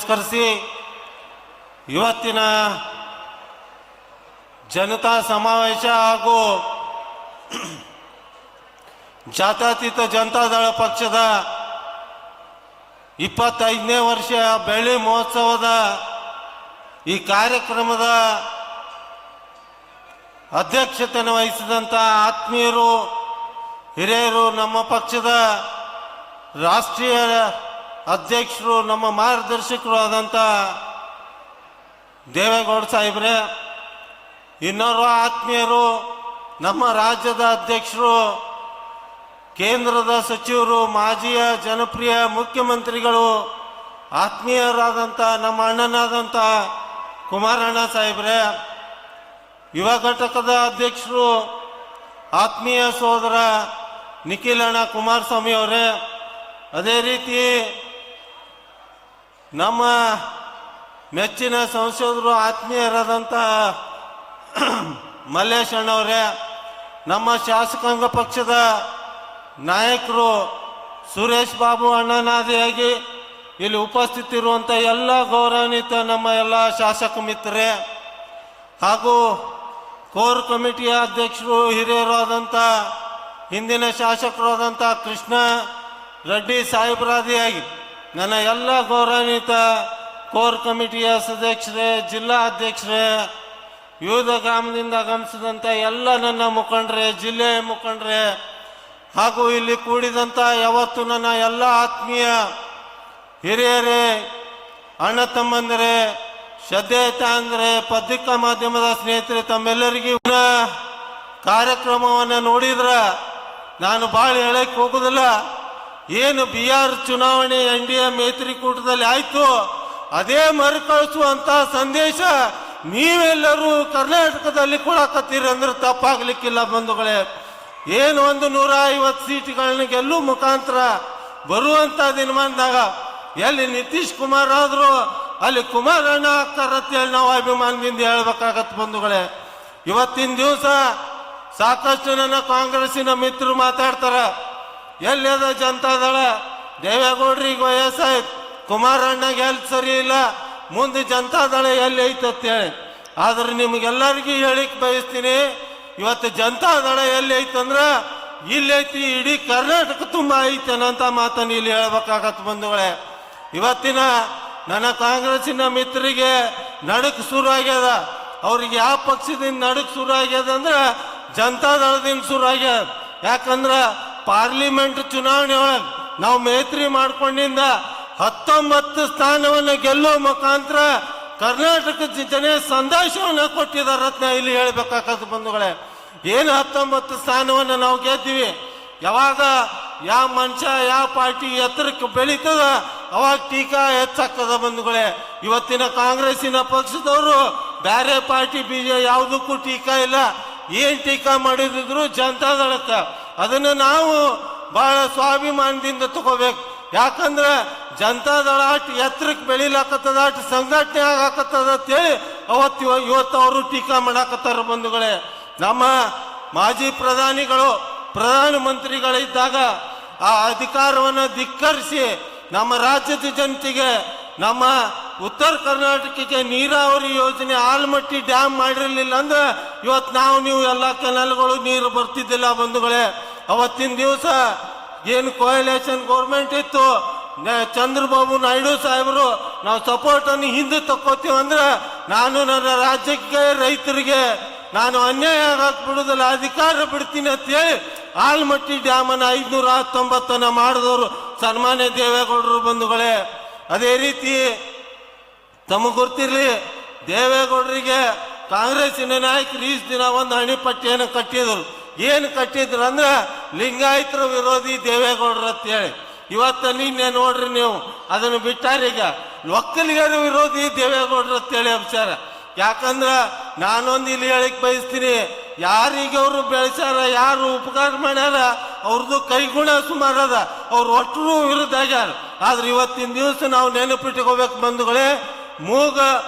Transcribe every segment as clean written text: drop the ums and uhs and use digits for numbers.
ಪುರಸ್ಕರಿಸಿ ಇವತ್ತಿನ ಜನತಾ ಸಮಾವೇಶ ಹಾಗೂ ಜಾತ್ಯತೀತ ಜನತಾದಳ ಪಕ್ಷದ 25ನೇ ವರ್ಷ ಬೆಳ್ಳಿ ಮಹೋತ್ಸವದ ಈ ಕಾರ್ಯಕ್ರಮದ ಅಧ್ಯಕ್ಷತೆಯನ್ನು ವಹಿಸಿದಂಥ ಆತ್ಮೀಯರು ಹಿರಿಯರು, ನಮ್ಮ ಪಕ್ಷದ ರಾಷ್ಟ್ರೀಯ ಅಧ್ಯಕ್ಷರು, ನಮ್ಮ ಮಾರ್ಗದರ್ಶಕರು ಆದಂಥ ದೇವೇಗೌಡ ಸಾಹೇಬ್ರೆ, ಇನ್ನೋರ್ವ ಆತ್ಮೀಯರು, ನಮ್ಮ ರಾಜ್ಯದ ಅಧ್ಯಕ್ಷರು, ಕೇಂದ್ರದ ಸಚಿವರು, ಮಾಜಿಯ ಜನಪ್ರಿಯ ಮುಖ್ಯಮಂತ್ರಿಗಳು, ಆತ್ಮೀಯರಾದಂಥ ನಮ್ಮ ಅಣ್ಣನಾದಂಥ ಕುಮಾರಣ್ಣ ಸಾಹೇಬ್ರೆ, ಯುವ ಘಟಕದ ಅಧ್ಯಕ್ಷರು, ಆತ್ಮೀಯ ಸೋದರ ನಿಖಿಲಣ್ಣ ಕುಮಾರಸ್ವಾಮಿ ಅವರೇ, ಅದೇ ರೀತಿ ನಮ್ಮ ಮೆಚ್ಚಿನ ಸಂಸದರು ಆತ್ಮೀಯರಾದಂಥ ಮಲ್ಲೇಶ್ ಅಣ್ಣವರೇ, ನಮ್ಮ ಶಾಸಕಾಂಗ ಪಕ್ಷದ ನಾಯಕರು ಸುರೇಶ್ ಬಾಬು ಅಣ್ಣನಾದಿಯಾಗಿ ಇಲ್ಲಿ ಉಪಸ್ಥಿತಿರುವಂಥ ಎಲ್ಲ ಗೌರವಾನ್ವಿತ ನಮ್ಮ ಎಲ್ಲ ಶಾಸಕ ಮಿತ್ರರೇ ಹಾಗೂ ಕೋರ್ ಕಮಿಟಿಯ ಅಧ್ಯಕ್ಷರು, ಹಿರಿಯರಾದಂಥ ಹಿಂದಿನ ಶಾಸಕರಾದಂಥ ಕೃಷ್ಣ ರೆಡ್ಡಿ ಸಾಹೇಬರಾದಿಯಾಗಿ ನನ್ನ ಎಲ್ಲ ಗೌರವಾನ್ವಿತ ಕೋರ್ ಕಮಿಟಿಯ ಸದಸ್ಯರೇ, ಜಿಲ್ಲಾ ಅಧ್ಯಕ್ಷರೇ, ವಿವಿಧ ಗ್ರಾಮದಿಂದ ಆಗಮಿಸಿದಂಥ ಎಲ್ಲ ನನ್ನ ಮುಖಂಡರೇ, ಜಿಲ್ಲೆಯ ಮುಖಂಡರೇ ಹಾಗೂ ಇಲ್ಲಿ ಕೂಡಿದಂಥ ಯಾವತ್ತು ನನ್ನ ಎಲ್ಲ ಆತ್ಮೀಯ ಹಿರಿಯರೇ, ಅಣ್ಣ ತಮ್ಮಂದರೇ, ಶ್ರದ್ಧೆ ತಾಂದ್ರೆ, ಪತ್ರಿಕಾ ಮಾಧ್ಯಮದ ಸ್ನೇಹಿತರೆ, ತಮ್ಮೆಲ್ಲರಿಗೂ ಕಾರ್ಯಕ್ರಮವನ್ನು ನೋಡಿದ್ರ ನಾನು ಭಾಳ ಹೇಳಕ್ಕೆ ಹೋಗೋದಿಲ್ಲ. ಏನು ಬಿಹಾರ್ ಚುನಾವಣೆ NDA ಮೈತ್ರಿಕೂಟದಲ್ಲಿ ಆಯಿತು, ಅದೇ ಮರುಕಳಿಸುವಂಥ ಸಂದೇಶ ನೀವೆಲ್ಲರೂ ಕರ್ನಾಟಕದಲ್ಲಿ ಕೊಡಕತ್ತೀರಿ ಅಂದ್ರೆ ತಪ್ಪಾಗಲಿಕ್ಕಿಲ್ಲ ಬಂಧುಗಳೇ. ಏನು ಒಂದು 150 ಸೀಟ್ಗಳನ್ನ ಗೆಲ್ಲುವ ಮುಖಾಂತರ ಬರುವಂಥ ದಿನಮಾನದಾಗ ಎಲ್ಲಿ ನಿತೀಶ್ ಕುಮಾರ್ ಆದರೂ ಅಲ್ಲಿ ಕುಮಾರಣ್ಣ ಆಗ್ತಾರಂತೇಳಿ ನಾವು ಅಭಿಮಾನದಿಂದ ಹೇಳ್ಬೇಕಾಗತ್ತೆ ಬಂಧುಗಳೇ. ಇವತ್ತಿನ ದಿವಸ ಸಾಕಷ್ಟು ನನ್ನ ಕಾಂಗ್ರೆಸ್ಸಿನ ಮಿತ್ರರು ಮಾತಾಡ್ತಾರ, ಎಲ್ಲದ ಜನತಾದಳ ದೇವೇಗೌಡರಿಗೆ ವಯಸ್ಸಾಯ್ತು, ಕುಮಾರಣ್ಣಗೆ ಎಲ್ಲಿ ಸರಿ ಇಲ್ಲ, ಮುಂದೆ ಜನತಾದಳ ಎಲ್ಲಿ ಐತಂತೇಳಿ. ಆದ್ರೆ ನಿಮಗೆಲ್ಲರಿಗೂ ಹೇಳಿಕ್ ಬಯಸ್ತೀನಿ, ಇವತ್ತು ಜನತಾದಳ ಎಲ್ಲಿ ಐತಂದ್ರೆ ಇಲ್ಲೈತಿ, ಇಡೀ ಕರ್ನಾಟಕ ತುಂಬ ಐತೇನಂತ ಮಾತನ್ನು ಇಲ್ಲಿ ಹೇಳ್ಬೇಕಾಗತ್ತೆ ಬಂಧುಗಳೇ. ಇವತ್ತಿನ ನನ್ನ ಕಾಂಗ್ರೆಸ್ಸಿನ ಮಿತ್ರರಿಗೆ ನಡುಕ್ ಶುರು ಆಗ್ಯದ. ಅವ್ರಿಗೆ ಯಾವ ಪಕ್ಷದಿಂದ ನಡುಕ್ ಶುರು ಆಗ್ಯದ ಅಂದ್ರೆ ಜನತಾದಳದಿಂದ ಶುರು ಆಗ್ಯದ. ಯಾಕಂದ್ರೆ ಪಾರ್ಲಿಮೆಂಟ್ ಚುನಾವಣೆ ಒಳಗೆ ನಾವು ಮೈತ್ರಿ ಮಾಡ್ಕೊಂಡಿಂದ 19 ಸ್ಥಾನವನ್ನು ಗೆಲ್ಲುವ ಮುಖಾಂತರ ಕರ್ನಾಟಕದ ಜನ ಸಂದೇಶವನ್ನು ಕೊಟ್ಟಿದ್ದಾರತ್ನ ಇಲ್ಲಿ ಹೇಳ್ಬೇಕಾಗತ್ತೆ ಬಂಧುಗಳೇ. ಏನು 19 ಸ್ಥಾನವನ್ನು ನಾವು ಗೆದ್ದೀವಿ, ಯಾವಾಗ ಯಾವ ಮನುಷ್ಯ ಯಾವ ಪಾರ್ಟಿ ಎತ್ತರಕ್ಕೆ ಬೆಳೀತದ ಅವಾಗ ಟೀಕಾ ಹೆಚ್ಚಾಗ್ತದ ಬಂಧುಗಳೇ. ಇವತ್ತಿನ ಕಾಂಗ್ರೆಸ್ಸಿನ ಪಕ್ಷದವರು ಬೇರೆ ಪಾರ್ಟಿ ಯಾವುದಕ್ಕೂ ಟೀಕಾ ಇಲ್ಲ. ಏನ್ ಟೀಕಾ ಮಾಡಿದ್ರು ಜನತಾದಳಕ್ಕ, ಅದನ್ನು ನಾವು ಬಹಳ ಸ್ವಾಭಿಮಾನದಿಂದ ತಗೋಬೇಕು. ಯಾಕಂದ್ರೆ ಜನತಾದಳ ಅಷ್ಟು ಎತ್ತರಕ್ಕೆ ಬೆಳಿಲಾಕತ್ತದ, ಅಷ್ಟು ಸಂಘಟನೆ ಆಗಾಕತ್ತದ ಅಂತೇಳಿ ಇವತ್ತು ಅವರು ಟೀಕಾ ಮಾಡಾಕತ್ತಾರ ಬಂಧುಗಳೇ. ನಮ್ಮ ಮಾಜಿ ಪ್ರಧಾನಿಗಳು ಪ್ರಧಾನಮಂತ್ರಿಗಳಿದ್ದಾಗ ಆ ಅಧಿಕಾರವನ್ನು ಧಿಕ್ಕರಿಸಿ ನಮ್ಮ ರಾಜ್ಯದ ಜನತೆಗೆ, ನಮ್ಮ ಉತ್ತರ ಕರ್ನಾಟಕಕ್ಕೆ ನೀರಾವರಿ ಯೋಜನೆ ಆಲ್ಮಟ್ಟಿ ಡ್ಯಾಮ್ ಮಾಡಿರಲಿಲ್ಲ ಅಂದ್ರೆ ಇವತ್ತು ನೀವು ಎಲ್ಲ ಕೆನಾಲ್ಗಳು ನೀರು ಬರ್ತಿದ್ದಿಲ್ಲ ಬಂಧುಗಳೇ. ಅವತ್ತಿನ ದಿವಸ ಏನು ಕೋಯಲೇಷನ್ ಗೌರ್ಮೆಂಟ್ ಇತ್ತು, ಚಂದ್ರಬಾಬು ನಾಯ್ಡು ಸಾಹೇಬರು ನಾವು ಸಪೋರ್ಟನ್ನು ಹಿಂದೆ ತಕ್ಕೋತೀವಿ ಅಂದ್ರೆ ನಾನು ನನ್ನ ರಾಜ್ಯಕ್ಕೆ ರೈತರಿಗೆ ನಾನು ಅನ್ಯಾಯ ಆಗಕ್ಕೆ ಬಿಡುದಿಲ್ಲ, ಅಧಿಕಾರ ಬಿಡ್ತೀನಿ ಅಂತೇಳಿ ಆಲ್ಮಟ್ಟಿ ಡ್ಯಾಮನ್ನು 519 ಮಾಡಿದವರು ಸನ್ಮಾನ್ಯ ದೇವೇಗೌಡರು ಬಂಧುಗಳೇ. ಅದೇ ರೀತಿ ತಮಗೆ ಗೊತ್ತಿರಲಿ, ದೇವೇಗೌಡರಿಗೆ ಕಾಂಗ್ರೆಸ್ಸಿನ ನಾಯಕರು ಈ ದಿನ ಒಂದು ಹಣಿಪಟ್ಟಿಯನ್ನು ಕಟ್ಟಿದ್ರು. ಏನು ಕಟ್ಟಿದ್ರು ಅಂದ್ರೆ ಲಿಂಗಾಯತರ ವಿರೋಧಿ ದೇವೇಗೌಡರು ಅಂತೇಳಿ. ಇವತ್ತು ನಿನ್ನೆ ನೋಡ್ರಿ ನೀವು ಅದನ್ನು ಬಿಟ್ಟಾರೀಗ ಒಕ್ಕಲಿಗರ ವಿರೋಧಿ ದೇವೇಗೌಡರು ಅಂತೇಳಿ ವಿಚಾರ. ಯಾಕಂದ್ರ ನಾನೊಂದು ಇಲ್ಲಿ ಹೇಳಿಕ್ ಬಯಸ್ತೀನಿ, ಯಾರಿಗೆ ಅವರು ಬೆಳೆಸ್ಯಾರ, ಯಾರು ಉಪಕಾರ ಮಾಡ್ಯಾರ ಅವ್ರದ್ದು ಕೈಗುಣ ಸುಮಾರು ಅದ, ಅವ್ರು ಒಟ್ಟರು ವಿರುದ್ಧ ಆಗ್ಯಾರ. ಆದ್ರೆ ಇವತ್ತಿನ ದಿವಸ ನಾವು ನೆನಪಿಟ್ಕೋಬೇಕು ಬಂಧುಗಳೇ, ಮೂಗ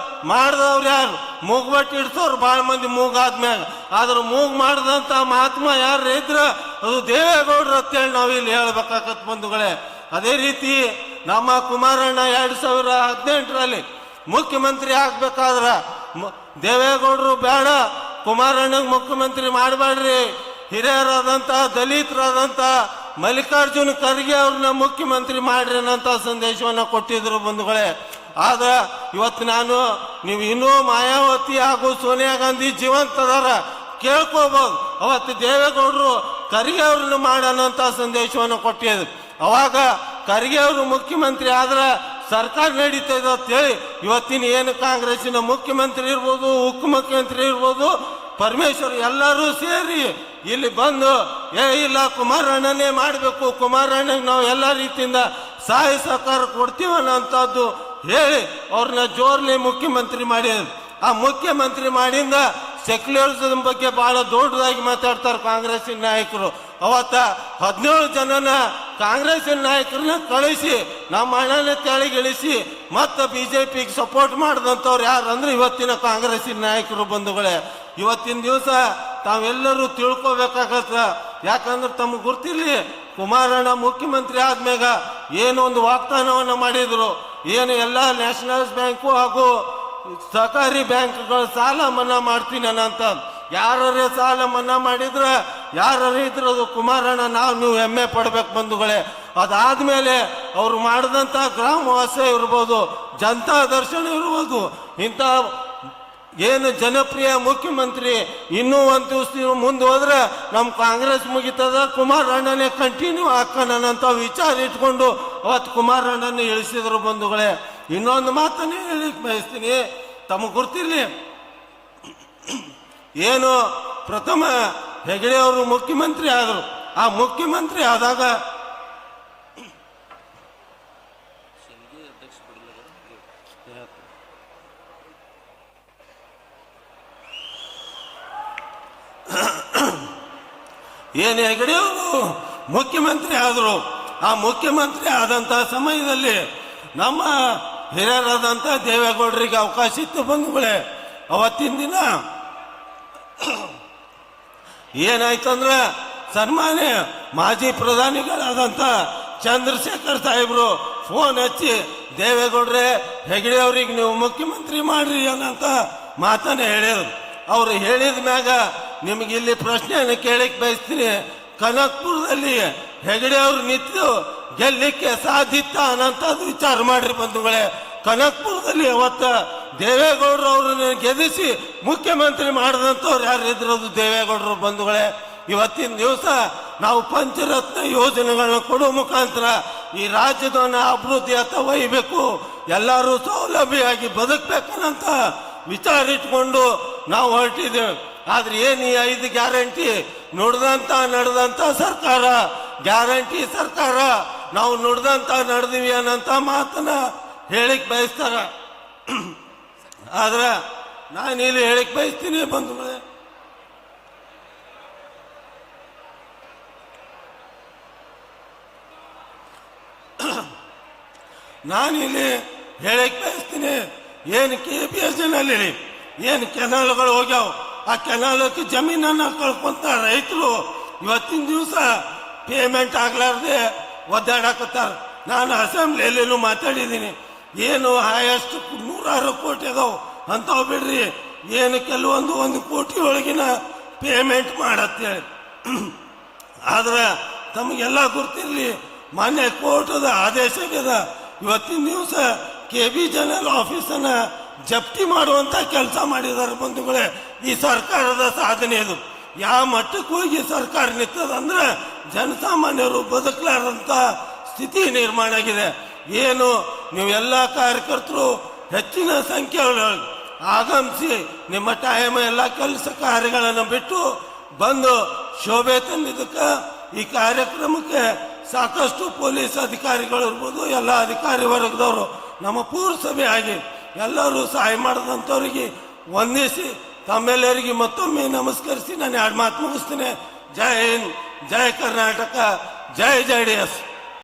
ಮಾಡಿದವ್ರು ಯಾರು, ಮೂಗ್ಬಟ್ಟು ಇಡ್ಸೋರು ಭಾಳ ಮಂದಿ ಮೂಗಾದ್ಮ್ಯಾಗ. ಆದ್ರೆ ಮೂಗ್ ಮಾಡಿದಂಥ ಮಹಾತ್ಮ ಯಾರು ಇದ್ರ ಅದು ದೇವೇಗೌಡರು ಅಂತೇಳಿ ನಾವು ಇಲ್ಲಿ ಹೇಳ್ಬೇಕಾಗತ್ ಬಂಧುಗಳೇ. ಅದೇ ರೀತಿ ನಮ್ಮ ಕುಮಾರಣ್ಣ 2018ರಲ್ಲಿ ಮುಖ್ಯಮಂತ್ರಿ ಆಗ್ಬೇಕಾದ್ರ ದೇವೇಗೌಡರು ಬೇಡ, ಕುಮಾರಣ್ಣಗೆ ಮುಖ್ಯಮಂತ್ರಿ ಮಾಡಬೇಡ್ರಿ, ಹಿರಿಯರಾದಂಥ ದಲಿತರಾದಂಥ ಮಲ್ಲಿಕಾರ್ಜುನ ಖರ್ಗೆ ಅವ್ರನ್ನ ಮುಖ್ಯಮಂತ್ರಿ ಮಾಡ್ರಿ ಅನ್ನೋಂಥ ಸಂದೇಶವನ್ನು ಕೊಟ್ಟಿದ್ರು ಬಂಧುಗಳೇ. ಆದ್ರೆ ಇವತ್ತು ನೀವು ಇನ್ನೂ ಮಾಯಾವತಿ ಹಾಗೂ ಸೋನಿಯಾ ಗಾಂಧಿ ಜೀವಂತದಾರ ಕೇಳ್ಕೋಬಹುದು. ಅವತ್ತು ದೇವೇಗೌಡರು ಖರ್ಗೆ ಅವ್ರನ್ನ ಮಾಡೋಣಂತ ಸಂದೇಶವನ್ನು ಕೊಟ್ಟಿದ್ರು. ಅವಾಗ ಖರ್ಗೆ ಅವರು ಮುಖ್ಯಮಂತ್ರಿ ಆದ್ರೆ ಸರ್ಕಾರ ನಡೀತದೆ ಅಂತೇಳಿ ಇವತ್ತಿನ ಏನು ಕಾಂಗ್ರೆಸ್ಸಿನ ಮುಖ್ಯಮಂತ್ರಿ ಇರ್ಬೋದು, ಉಪಮುಖ್ಯಮಂತ್ರಿ ಇರ್ಬೋದು, ಪರಮೇಶ್ವರ್ ಎಲ್ಲರೂ ಸೇರಿ ಇಲ್ಲಿ ಬಂದು ಇಲ್ಲ ಕುಮಾರಣ್ಣನೇ ಮಾಡಬೇಕು, ಕುಮಾರಣ್ಣಗೆ ನಾವು ಎಲ್ಲ ರೀತಿಯಿಂದ ಸಹಾಯ ಸಹಕಾರ ಕೊಡ್ತೀವಿ ಅನ್ನೋಂಥದ್ದು ಹೇಳಿ ಅವ್ರನ್ನ ಜೋರ್ಲಿ ಮುಖ್ಯಮಂತ್ರಿ ಮಾಡಿದ್ರು. ಆ ಮುಖ್ಯಮಂತ್ರಿ ಮಾಡಿಂದ ಸೆಕ್ಯುಲರಿಸಮ್ ಬಗ್ಗೆ ಬಹಳ ದೊಡ್ಡದಾಗಿ ಮಾತಾಡ್ತಾರೆ ಕಾಂಗ್ರೆಸ್ಸಿನ ನಾಯಕರು. ಅವತ್ತ 17 ಜನನ ಕಾಂಗ್ರೆಸ್ಸಿನ ನಾಯಕರನ್ನ ಕಳಿಸಿ ನಮ್ಮ ಹಣನ ಕೆಳಗಿಳಿಸಿ ಮತ್ತೆ ಬಿಜೆಪಿಗೆ ಸಪೋರ್ಟ್ ಮಾಡಿದಂಥವ್ರು ಯಾರಂದ್ರೆ ಇವತ್ತಿನ ಕಾಂಗ್ರೆಸ್ಸಿನ ನಾಯಕರು ಬಂಧುಗಳೇ. ಇವತ್ತಿನ ದಿವಸ ತಾವೆಲ್ಲರೂ ತಿಳ್ಕೊಬೇಕಾಗತ್ತ. ಯಾಕಂದ್ರೆ ತಮಗೆ ಗೊತ್ತಿರಲಿ, ಕುಮಾರಣ್ಣ ಮುಖ್ಯಮಂತ್ರಿ ಆದ್ಮ್ಯಾಗ ಏನು ಒಂದು ವಾಗ್ದಾನವನ್ನು ಮಾಡಿದ್ರು, ಏನು ಎಲ್ಲ ನ್ಯಾಷನಲೈಸ್ ಬ್ಯಾಂಕು ಹಾಗೂ ಸಹಕಾರಿ ಬ್ಯಾಂಕ್ಗಳ ಸಾಲ ಮನ್ನಾ ಮಾಡ್ತೀನಿ ಅನ್ನಂತ. ಯಾರೇ ಸಾಲ ಮನ್ನಾ ಮಾಡಿದ್ರೆ ಯಾರು ಇದ್ರದು ಕುಮಾರಣ್ಣ ನೀವು ಹೆಮ್ಮೆ ಪಡ್ಬೇಕು ಬಂಧುಗಳೇ. ಅದಾದ್ಮೇಲೆ ಅವ್ರು ಮಾಡಿದಂಥ ಗ್ರಾಮ ವಾಸ ಇರ್ಬೋದು, ಜನತಾ ದರ್ಶನ ಇರ್ಬೋದು, ಇಂಥ ಏನು ಜನಪ್ರಿಯ ಮುಖ್ಯಮಂತ್ರಿ ಇನ್ನೂ ಒಂದು ದಿವಸ ಮುಂದೆ ಹೋದ್ರೆ ನಮ್ಮ ಕಾಂಗ್ರೆಸ್ ಮುಗಿತದ, ಕುಮಾರಣ್ಣನೇ ಕಂಟಿನ್ಯೂ ಹಾಕೋಣಂತ ವಿಚಾರ ಇಟ್ಕೊಂಡು ಅವತ್ತು ಕುಮಾರಣ್ಣನ ಇಳಿಸಿದ್ರು ಬಂಧುಗಳೇ. ಇನ್ನೊಂದು ಮಾತನ್ನೇ ಹೇಳಿಕ್ ಬಯಸ್ತೀನಿ, ತಮಗೆ ಗೊತ್ತಿರಲಿ, ಏನು ಪ್ರಥಮ ಹೆಗಡೆ ಅವರು ಮುಖ್ಯಮಂತ್ರಿ ಆದರು. ಆ ಮುಖ್ಯಮಂತ್ರಿ ಆದಾಗ ಏನು ಹೆಗಡೆ ಅವರು ಮುಖ್ಯಮಂತ್ರಿ ಆದರು. ಆ ಮುಖ್ಯಮಂತ್ರಿ ಆದಂಥ ಸಮಯದಲ್ಲಿ ನಮ್ಮ ಹಿರಿಯರಾದಂಥ ದೇವೇಗೌಡರಿಗೆ ಅವಕಾಶ ಇತ್ತು ಬಂಧುಗಳೇ. ಅವತ್ತಿನ ದಿನ ಏನಾಯ್ತಂದ್ರೆ ಸನ್ಮಾನ್ಯ ಮಾಜಿ ಪ್ರಧಾನಿಗಳಾದಂಥ ಚಂದ್ರಶೇಖರ್ ಸಾಹೇಬರು ಫೋನ್ ಹಚ್ಚಿ ದೇವೇಗೌಡ್ರೆ ಹೆಗಡೆ ಅವ್ರಿಗೆ ನೀವು ಮುಖ್ಯಮಂತ್ರಿ ಮಾಡ್ರಿ ಅನ್ನಂತ ಮಾತನ್ನ ಹೇಳಿದ್ರು. ಅವ್ರು ಹೇಳಿದ ಮ್ಯಾಗ ನಿಮ್ಗೆ ಇಲ್ಲಿ ಪ್ರಶ್ನೆಯನ್ನು ಕೇಳಕ್ ಬಯಸ್ತೀನಿ, ಕನಕ್ಪುರದಲ್ಲಿ ಹೆಗಡೆ ಅವ್ರು ನಿಂತು ಗೆಲ್ಲಲಿಕ್ಕೆ ಸಾಧಿತ ಅನ್ನಂಥದ್ದು ವಿಚಾರ ಮಾಡ್ರಿ ಬಂಧುಗಳೇ. ಕನಕ್ಪುರದಲ್ಲಿ ಅವತ್ತ ದೇವೇಗೌಡರು ಅವ್ರನ್ನ ಗೆಲ್ಲಿಸಿ ಮುಖ್ಯಮಂತ್ರಿ ಮಾಡಿದಂಥವ್ರು ಯಾರಿದ್ರದು ದೇವೇಗೌಡರು ಬಂಧುಗಳೇ. ಇವತ್ತಿನ ದಿವಸ ನಾವು ಪಂಚರತ್ನ ಯೋಜನೆಗಳನ್ನ ಕೊಡುವ ಮುಖಾಂತರ ಈ ರಾಜ್ಯದನ್ನ ಅಭಿವೃದ್ಧಿಯತ್ತ ಒಯ್ಯಬೇಕು, ಎಲ್ಲರೂ ಸೌಲಭ್ಯವಾಗಿ ಬದುಕಬೇಕನ್ನಂತ ವಿಚಾರ ಇಟ್ಕೊಂಡು ನಾವು ಹೊರಟಿದ್ದೇವೆ. ಆದ್ರೆ ಏನು ಈ 5 ಗ್ಯಾರಂಟಿ ನುಡ್ದಂತ ನಡೆದಂತ ಸರ್ಕಾರ, ಗ್ಯಾರಂಟಿ ಸರ್ಕಾರ, ನಾವು ನುಡ್ದಂತ ನಡೆದಿವಿ ಅನ್ನಂತ ಮಾತನ್ನ ಹೇಳಿಕ್ ಬಯಸ್ತಾರ. ಆದ್ರೆ ನಾನು ಇಲ್ಲಿ ಹೇಳಿಕ್ ಬಯಸ್ತೀನಿ ಬಂಧುಗಳೇ, ನಾನಿಲ್ಲಿ ಹೇಳಕ್ ಬಯಸ್ತೀನಿ, ಏನು KPS ನಲ್ಲಿ ಏನು ಕೆನಾಲ್ಗಳು ಹೋಗ್ಯಾವ, ಆ ಕೆನಾಲಕ್ಕೆ ಜಮೀನನ್ನ ಕಳ್ಕೊಂತ ರೈತರು ಇವತ್ತಿನ ದಿವಸ ಪೇಮೆಂಟ್ ಆಗ್ಲಾರ್ದೆ ಒದ್ದಾಡಕತ್ತಾರ. ನಾನು ಅಸೆಂಬ್ಲಿಯಲ್ಲೇನು ಮಾತಾಡಿದ್ದೀನಿ, ಏನು ಹೈಯೆಸ್ಟ್ 106 ಕೋಟಿ ಅದಾವ ಅಂತಾವ್ ಬಿಡ್ರಿ, ಏನು ಕೆಲವೊಂದು 1 ಕೋಟಿ ಒಳಗಿನ ಪೇಮೆಂಟ್ ಮಾಡತ್ತೇಳಿ. ಆದ್ರೆ ತಮಗೆಲ್ಲ ಗೊತ್ತಿರಲಿ, ಮಾನ್ಯ ಕೋರ್ಟದ ಆದೇಶದ ಇವತ್ತಿನ ದಿವಸ KB ಜನರಲ್ ಆಫೀಸನ್ನ ಜಪ್ತಿ ಮಾಡುವಂತ ಕೆಲಸ ಮಾಡಿದ್ದಾರೆ ಬಂಧುಗಳೇ. ಈ ಸರ್ಕಾರದ ಸಾಧನೆ ಇದು. ಯಾವ ಮಟ್ಟಕ್ಕೆ ಹೋಗಿ ಸರ್ಕಾರ ನಿಂತದಂದ್ರೆ ಜನಸಾಮಾನ್ಯರು ಬದುಕಲಾರಂತ ಸ್ಥಿತಿ ನಿರ್ಮಾಣ ಆಗಿದೆ. ಏನು ನೀವೆಲ್ಲ ಕಾರ್ಯಕರ್ತರು ಹೆಚ್ಚಿನ ಸಂಖ್ಯೆಯಲ್ಲಿ ಆಗಮಿಸಿ ನಿಮ್ಮ ಟೈಮ್ ಎಲ್ಲ ಕೆಲಸ ಕಾರ್ಯಗಳನ್ನು ಬಿಟ್ಟು ಬಂದು ಶೋಭೆ ತಂದಿದ್ದಕ್ಕೆ ಈ ಕಾರ್ಯಕ್ರಮಕ್ಕೆ ಸಾಕಷ್ಟು ಪೊಲೀಸ್ ಅಧಿಕಾರಿಗಳು ಇರ್ಬೋದು, ಎಲ್ಲ ಅಧಿಕಾರಿ ವರ್ಗದವರು ನಮ್ಮ ಪುರಸಭೆ ಆಗಿ ಎಲ್ಲರೂ ಸಹಾಯ ಮಾಡಿದಂಥವ್ರಿಗೆ ವಂದಿಸಿ ತಮ್ಮೆಲ್ಲರಿಗೆ ಮತ್ತೊಮ್ಮೆ ನಮಸ್ಕರಿಸಿ ನಾನು 2 ಮಾತು ಮುಗಿಸ್ತೇನೆ. ಜೈ ಹಿಂದ್, ಜೈ ಕರ್ನಾಟಕ, ಜೈ JDS.